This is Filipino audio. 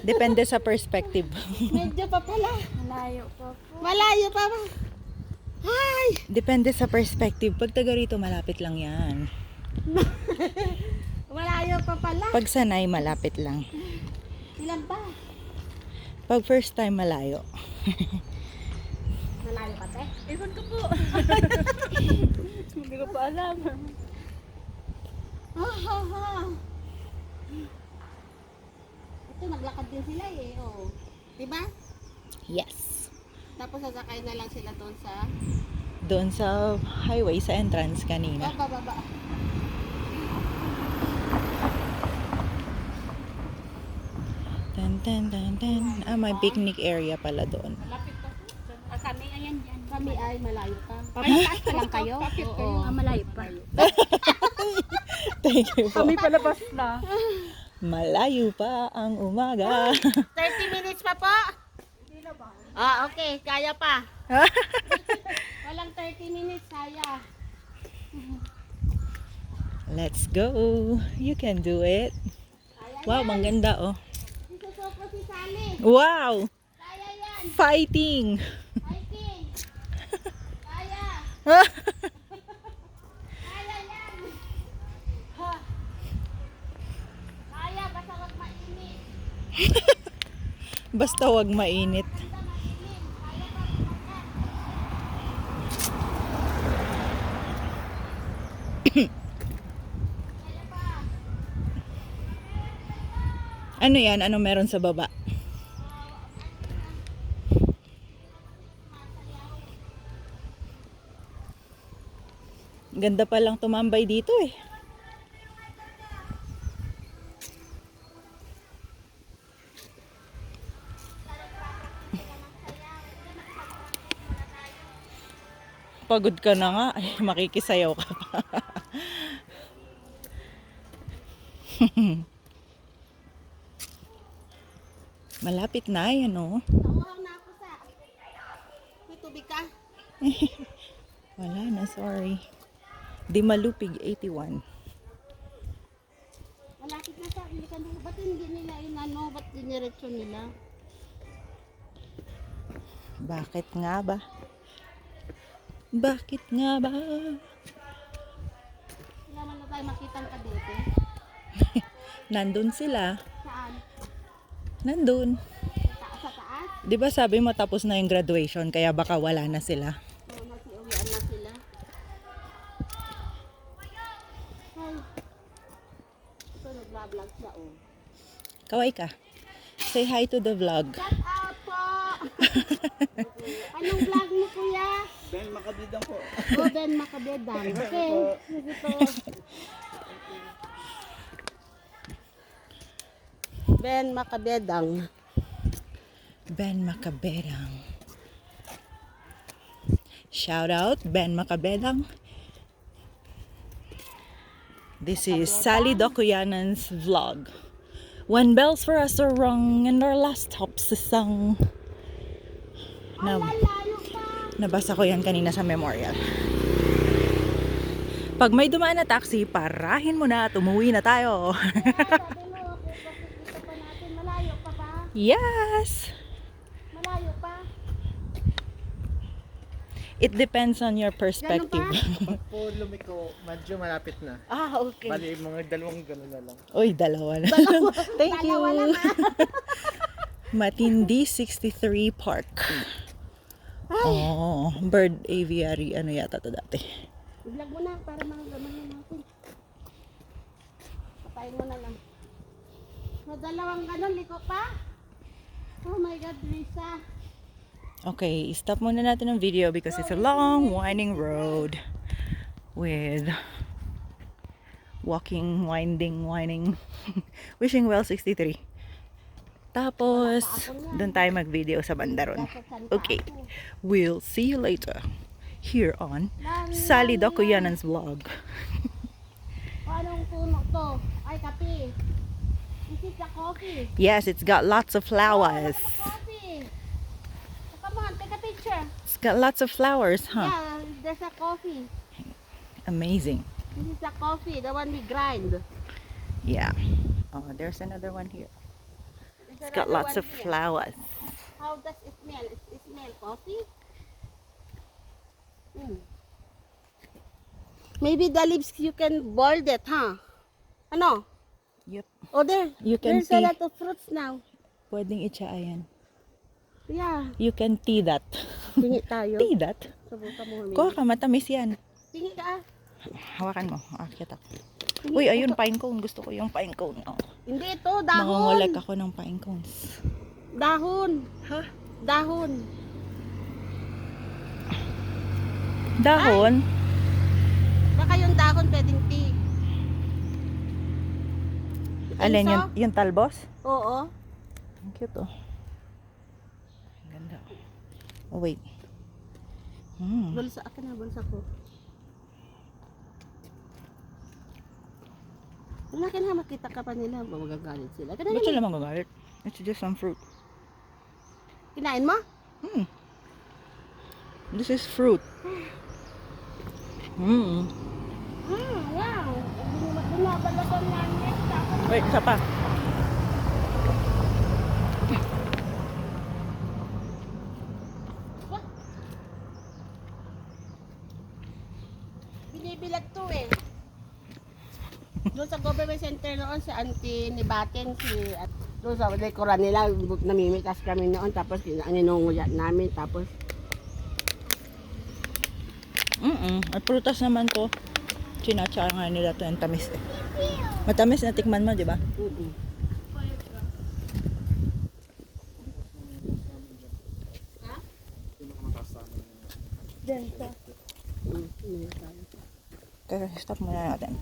Depende sa perspective. Medyo pa pala. Malayo pa po. Malayo pa ba? Hi! Depende sa perspective. Pag taga rito, malapit lang yan. Malayo pa pala. Pag sanay, malapit lang. Ilan pa? Pag first time, malayo. Malayo pa, te? Ewan ko po. Hindi ko pa alam. Ito, naglakad din sila eh. Oh. Diba? Yes. Tapos sasakay na lang sila doon sa... Doon sa highway, sa entrance kanina. Baba. Tan, tan, tan, tan. Ah, may picnic area pala doon. Malapit pa po. Kami, ayan dyan. Kami ay malayo pa. Papitaas pa lang kayo? Oo. Malayo pa. Thank you po. Kami palabas na. Malayo pa ang umaga. 30 minutes pa po? Ah, okay. Kaya pa. Walang 30 minutes, kaya. Let's go. You can do it. Kaya Wow, yan. maganda oh. Isusuko si Sally. Wow! Kaya yan. Fighting! Hiking. Kaya. Kaya yan. Ha. Kaya, basta wag mainit. Basta wag mainit. Basta mainit. Kaya pa makan. Kaya pa. Ano yan? Ano meron sa baba? Ganda pa lang tumambay dito eh. Pagod ka na nga. Ay, makikisayaw ka pa. Malapit na yan oh. Nauhaw na ako sa. May tubig ka? Wala na, sorry. Di Malupig 81. Malapit na sa. Hindi ka na. Ba't hindi nila inano? Ba't diniretso nila? Bakit nga ba? Bakit nga ba? Wala man na tayo makitang kadete. Nandun sila. Saan? Nandun. Sa taas? Di ba sabi mo tapos na yung graduation kaya baka wala na sila? Oo, nasiuwian na sila. Ay. Ito, nagbablog siya, oh. Kaway ka. Say hi to the vlog. Shout out po! Anong vlog mo, kuya? Ben Makabidang po. Oh, Ben Makabedang. Okay. Sige po. Ben Makabedang. Ben Makabedang. Shout out Ben Makabedang. This is Sally Dokuyanan's vlog. When bells for us are rung and our last stops is sung. Layo pa! Nabasa ko yan kanina sa memorial. Pag may dumaan na taxi, parahin mo na at umuwi na tayo. Sabi mo, kung pakikita pa natin, malayo pa ba? Yes! Malayo pa? It depends on your perspective. Pag po lumiko, medyo malapit na. Ah, okay. Bali, mga dalawang gano'n na lang. Uy, dalawa na. Thank you. Dalawa lang, Matindi 63 Park. Oh, bird aviary. Ano yata to dati? I-vlog mo na para mga na natin. Patayin mo na lang. So, dalawang ganon, liko pa? Oh my God, Lisa. Okay, stop muna natin ang video because it's a long, winding road with walking, winding. Wishing well 63. Tapos, doon tayo mag-video sa bandaron. Okay, we'll see you later here on Sally Dokuyanan's vlog. Anong puno to? Ay, kape. This is the coffee. Yes, it's got lots of flowers. Coffee. Come on, take a picture. It's got lots of flowers, huh? Yeah, there's a coffee. Amazing. This is the coffee, the one we grind. Yeah. Oh, there's another one here. It's got lots of flowers. How does it smell? It smell coffee? Maybe the leaves you can boil that, huh? Ano? Yep. Oh, there. You can There's a tea. lot of fruits now. Pwedeng itsa yan. Yeah. You can tea that. Tingi tayo. Tea that? Subukan mo humingi. Kuha ka, matamis yan. Tingi ka. Hawakan mo. Akit ako. Uy, ayun, pine cone. Gusto ko yung pine cone. Oh. Hindi ito, dahon. Mangungulek ako ng pine cones. Dahon. Ha? Dahon. Dahon? Baka yung dahon pwedeng tea. Alin, Isa? yung talbos? Oo. Ang cute, oh. Ang ganda. Oh, wait. Bulsa, akin na bulsa ko. Wala ka na, makita ka pa nila. Magagalit sila. Ba't sila magagalit? It's just some fruit. Kinain mo? This is fruit. Wow. Binabalatan namin. Wait, isa pa. Binibilag to eh. Doon sa government center noon, si Auntie Nibatin, doon sa dekora nila, namimitas kami noon, tapos ninunguya namin, tapos At prutas naman to. Chinachar nga nila to yung tamis eh. Matamis na tikman mo, di ba? Dito. Teka, stop muna natin.